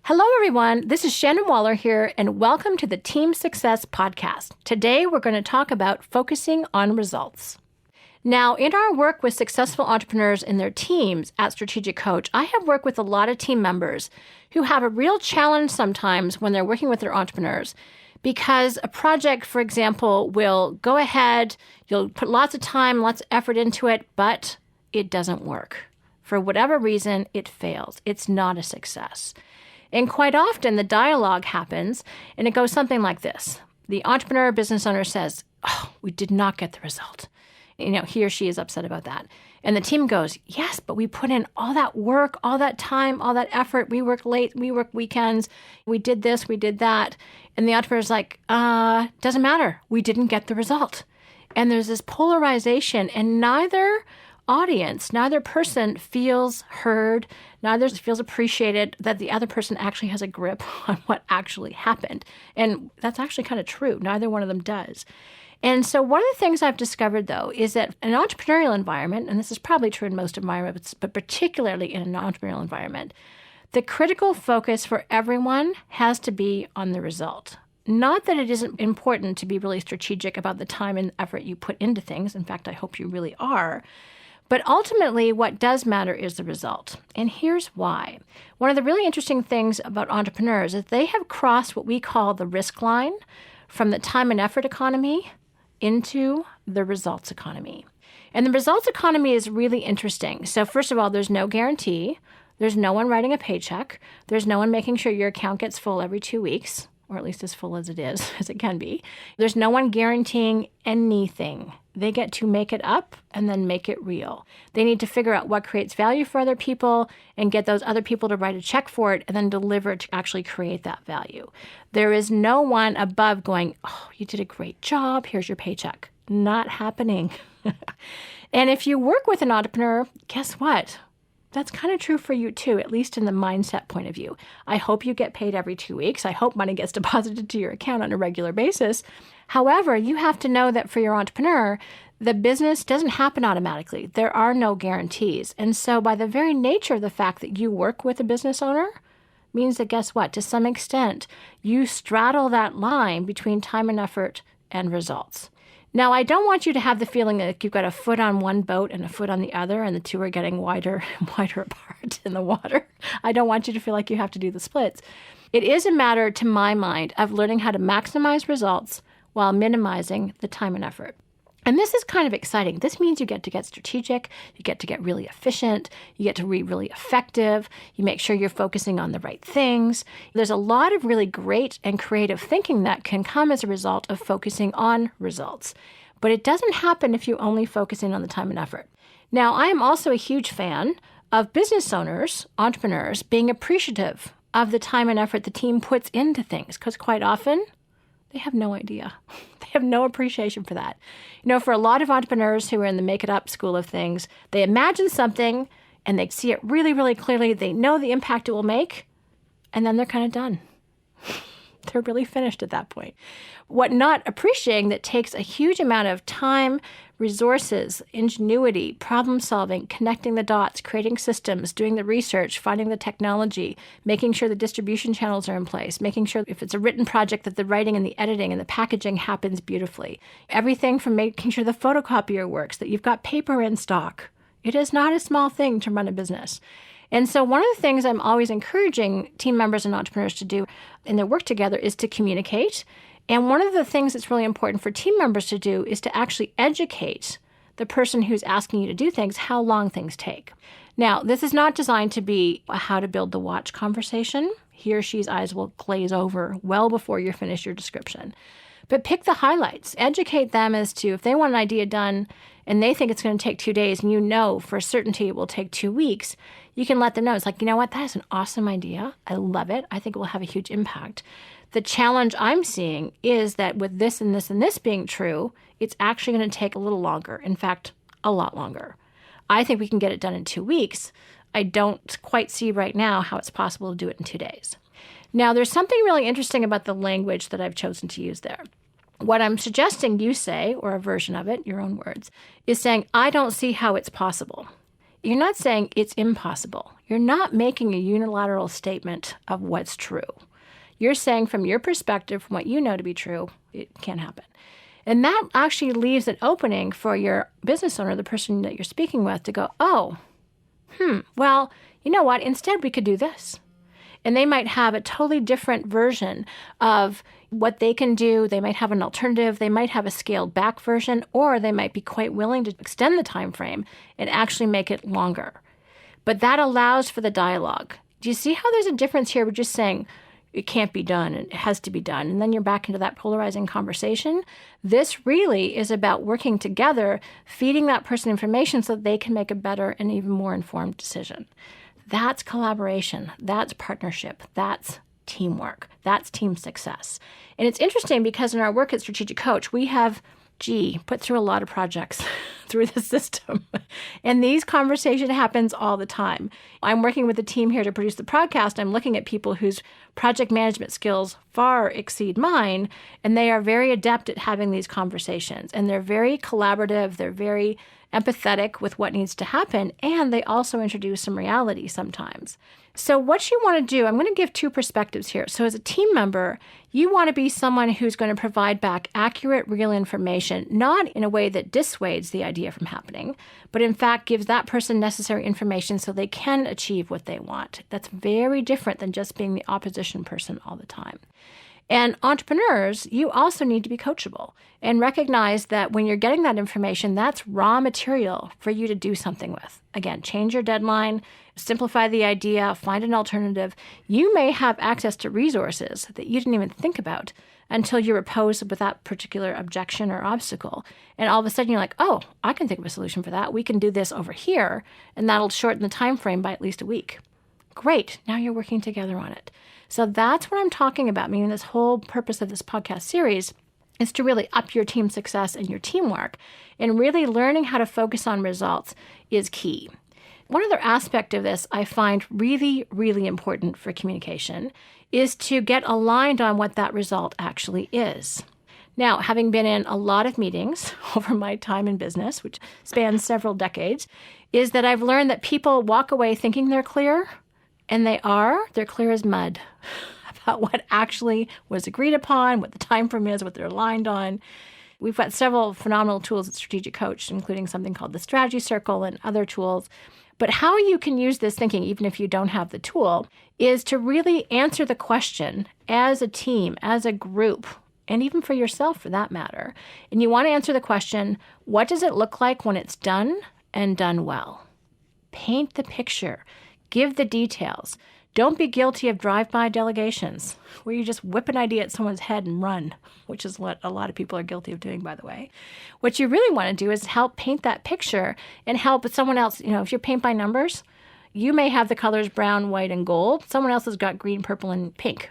Hello, everyone. This is Shannon Waller here, and welcome to the Team Success Podcast. Today, we're going to talk about focusing on results. Now, in our work with successful entrepreneurs and their teams at Strategic Coach, I have worked with a lot of team members who have a real challenge sometimes when they're working with their entrepreneurs because a project, for example, will go ahead, you'll put lots of time, lots of effort into it, but it doesn't work. For whatever reason, it fails. It's not a success. And quite often the dialogue happens and it goes something like this. The entrepreneur or business owner says, we did not get the result. He or she is upset about that. And the team goes, yes, but we put in all that work, all that time, all that effort. We work late, we work weekends. We did this, we did that. And the entrepreneur's like, doesn't matter. We didn't get the result. And there's this polarization and neither person feels heard, neither feels appreciated that the other person actually has a grip on what actually happened. And that's actually kind of true. Neither one of them does. And so one of the things I've discovered, though, is that an entrepreneurial environment, and this is probably true in most environments, but particularly in an entrepreneurial environment, the critical focus for everyone has to be on the result. Not that it isn't important to be really strategic about the time and effort you put into things. In fact, I hope you really are. But ultimately, what does matter is the result. And here's why. One of the really interesting things about entrepreneurs is they have crossed what we call the risk line from the time and effort economy into the results economy. And the results economy is really interesting. So first of all, there's no guarantee. There's no one writing a paycheck. There's no one making sure your account gets full every 2 weeks, or at least as full as it is, as it can be. There's no one guaranteeing anything. They get to make it up and then make it real. They need to figure out what creates value for other people and get those other people to write a check for it and then deliver it to actually create that value. There is no one above going, you did a great job. Here's your paycheck. Not happening. And if you work with an entrepreneur, guess what? That's kind of true for you too, at least in the mindset point of view. I hope you get paid every 2 weeks. I hope money gets deposited to your account on a regular basis. However, you have to know that for your entrepreneur, the business doesn't happen automatically. There are no guarantees. And so by the very nature of the fact that you work with a business owner means that guess what? To some extent, you straddle that line between time and effort and results. Now, I don't want you to have the feeling that you've got a foot on one boat and a foot on the other, and the two are getting wider and wider apart in the water. I don't want you to feel like you have to do the splits. It is a matter, to my mind, of learning how to maximize results while minimizing the time and effort. And this is kind of exciting. This means you get to get strategic, you get to get really efficient, you get to be really effective, you make sure you're focusing on the right things. There's a lot of really great and creative thinking that can come as a result of focusing on results. But it doesn't happen if you only focus in on the time and effort. Now, I am also a huge fan of business owners, entrepreneurs, being appreciative of the time and effort the team puts into things, because quite often, they have no idea. They have no appreciation for that. For a lot of entrepreneurs who are in the make it up school of things, they imagine something and they see it really, really clearly. They know the impact it will make, and then they're kind of done. They're really finished at that point. What not appreciating that takes a huge amount of time, resources, ingenuity, problem solving, connecting the dots, creating systems, doing the research, finding the technology, making sure the distribution channels are in place, making sure if it's a written project that the writing and the editing and the packaging happens beautifully. Everything from making sure the photocopier works, that you've got paper in stock. It is not a small thing to run a business. And so one of the things I'm always encouraging team members and entrepreneurs to do in their work together is to communicate. And one of the things that's really important for team members to do is to actually educate the person who's asking you to do things how long things take. Now, this is not designed to be a how to build the watch conversation. He or she's eyes will glaze over well before you finish your description. But pick the highlights. Educate them as to if they want an idea done and they think it's going to take 2 days and you know for certainty it will take 2 weeks, you can let them know. It's like, you know what? That is an awesome idea. I love it. I think it will have a huge impact. The challenge I'm seeing is that with this and this and this being true, it's actually going to take a little longer. In fact, a lot longer. I think we can get it done in 2 weeks. I don't quite see right now how it's possible to do it in 2 days. Now, there's something really interesting about the language that I've chosen to use there. What I'm suggesting you say, or a version of it, your own words, is saying, I don't see how it's possible. you're not saying it's impossible. You're not making a unilateral statement of what's true. You're saying from your perspective, from what you know to be true, it can't happen. And that actually leaves an opening for your business owner, the person that you're speaking with, to go, well, you know what? Instead, we could do this. And they might have a totally different version of what they can do. They might have an alternative. They might have a scaled back version, or they might be quite willing to extend the time frame and actually make it longer. But that allows for the dialogue. Do you see how there's a difference here? We're just saying it can't be done and it has to be done. And then you're back into that polarizing conversation. This really is about working together, feeding that person information so that they can make a better and even more informed decision. That's collaboration. That's partnership. That's teamwork. That's team success. And it's interesting because in our work at Strategic Coach, we have, put through a lot of projects through the system. And these conversations happens all the time. I'm working with a team here to produce the podcast. I'm looking at people whose project management skills far exceed mine, and they are very adept at having these conversations. And they're very collaborative. They're very empathetic with what needs to happen, and they also introduce some reality sometimes. So what you want to do, I'm going to give two perspectives here. So as a team member, you want to be someone who's going to provide back accurate, real information, not in a way that dissuades the idea from happening, but in fact gives that person necessary information so they can achieve what they want. That's very different than just being the opposition person all the time. And entrepreneurs, you also need to be coachable and recognize that when you're getting that information, that's raw material for you to do something with. Again, change your deadline, simplify the idea, find an alternative. You may have access to resources that you didn't even think about until you're opposed with that particular objection or obstacle. And all of a sudden you're like, oh, I can think of a solution for that. We can do this over here, and that'll shorten the time frame by at least a week. Great. Now you're working together on it. So that's what I'm talking about. Meaning this whole purpose of this podcast series is to really up your team success and your teamwork. And really learning how to focus on results is key. One other aspect of this I find really, really important for communication is to get aligned on what that result actually is. Now, having been in a lot of meetings over my time in business, which spans several decades, is that I've learned that people walk away thinking they're clear. And they're clear as mud about what actually was agreed upon, what the time frame is, what they're aligned on. We've got several phenomenal tools at Strategic Coach, including something called the Strategy Circle and other tools. But how you can use this thinking, even if you don't have the tool, is to really answer the question as a team, as a group, and even for yourself for that matter. And you want to answer the question, what does it look like when it's done and done well? Paint the picture. Give the details. Don't be guilty of drive-by delegations, where you just whip an idea at someone's head and run, which is what a lot of people are guilty of doing, by the way. What you really want to do is help paint that picture and help someone else. If you paint by numbers, you may have the colors brown, white, and gold. Someone else has got green, purple, and pink.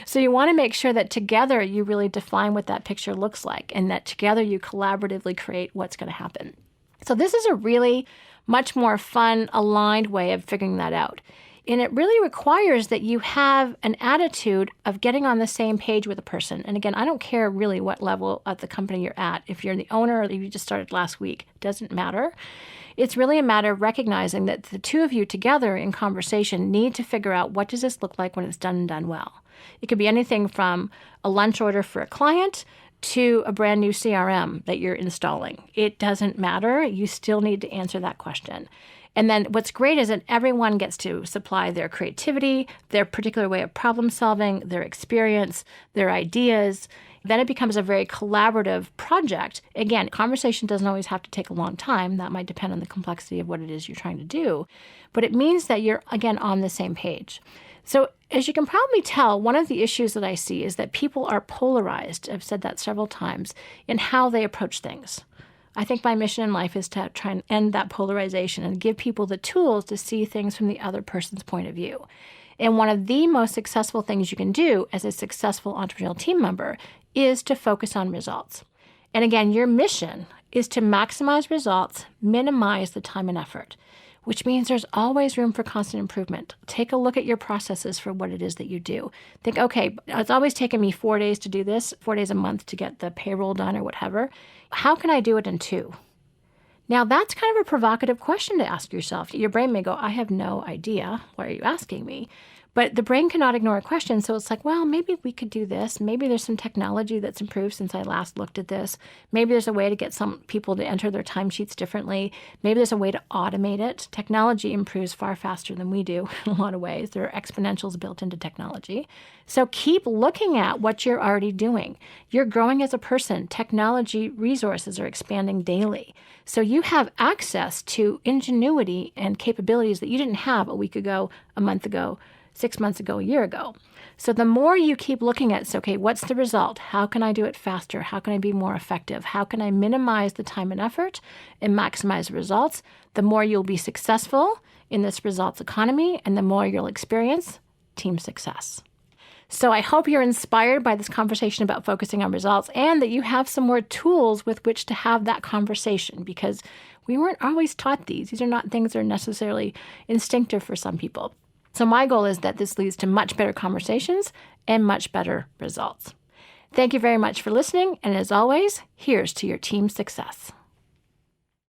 So you want to make sure that together you really define what that picture looks like, and that together you collaboratively create what's going to happen. So this is a really much more fun, aligned way of figuring that out. And it really requires that you have an attitude of getting on the same page with a person. And again, I don't care really what level of the company you're at. If you're the owner or if you just started last week, it doesn't matter. It's really a matter of recognizing that the two of you together in conversation need to figure out, what does this look like when it's done and done well? It could be anything from a lunch order for a client to a brand new CRM that you're installing. It doesn't matter. You still need to answer that question. And then what's great is that everyone gets to supply their creativity, their particular way of problem solving, their experience, their ideas. Then it becomes a very collaborative project. Again, conversation doesn't always have to take a long time. That might depend on the complexity of what it is you're trying to do. But it means that you're, again, on the same page. So as you can probably tell, one of the issues that I see is that people are polarized. I've said that several times in how they approach things. I think my mission in life is to try and end that polarization and give people the tools to see things from the other person's point of view. And one of the most successful things you can do as a successful entrepreneurial team member is to focus on results. And again, your mission is to maximize results, minimize the time and effort, which means there's always room for constant improvement. Take a look at your processes for what it is that you do. Think, okay, it's always taken me 4 days to do this, 4 days a month to get the payroll done or whatever. How can I do it in 2? Now, that's kind of a provocative question to ask yourself. Your brain may go, I have no idea. Why are you asking me? But the brain cannot ignore a question. So it's like, well, maybe we could do this. Maybe there's some technology that's improved since I last looked at this. Maybe there's a way to get some people to enter their timesheets differently. Maybe there's a way to automate it. Technology improves far faster than we do in a lot of ways. There are exponentials built into technology. So keep looking at what you're already doing. You're growing as a person. Technology resources are expanding daily. So you have access to ingenuity and capabilities that you didn't have a week ago, a month ago, 6 months ago, a year ago. So the more you keep looking at, okay, what's the result? How can I do it faster? How can I be more effective? How can I minimize the time and effort and maximize the results? The more you'll be successful in this results economy, and the more you'll experience team success. So I hope you're inspired by this conversation about focusing on results, and that you have some more tools with which to have that conversation, because we weren't always taught these. These are not things that are necessarily instinctive for some people. So my goal is that this leads to much better conversations and much better results. Thank you very much for listening. And as always, here's to your team success.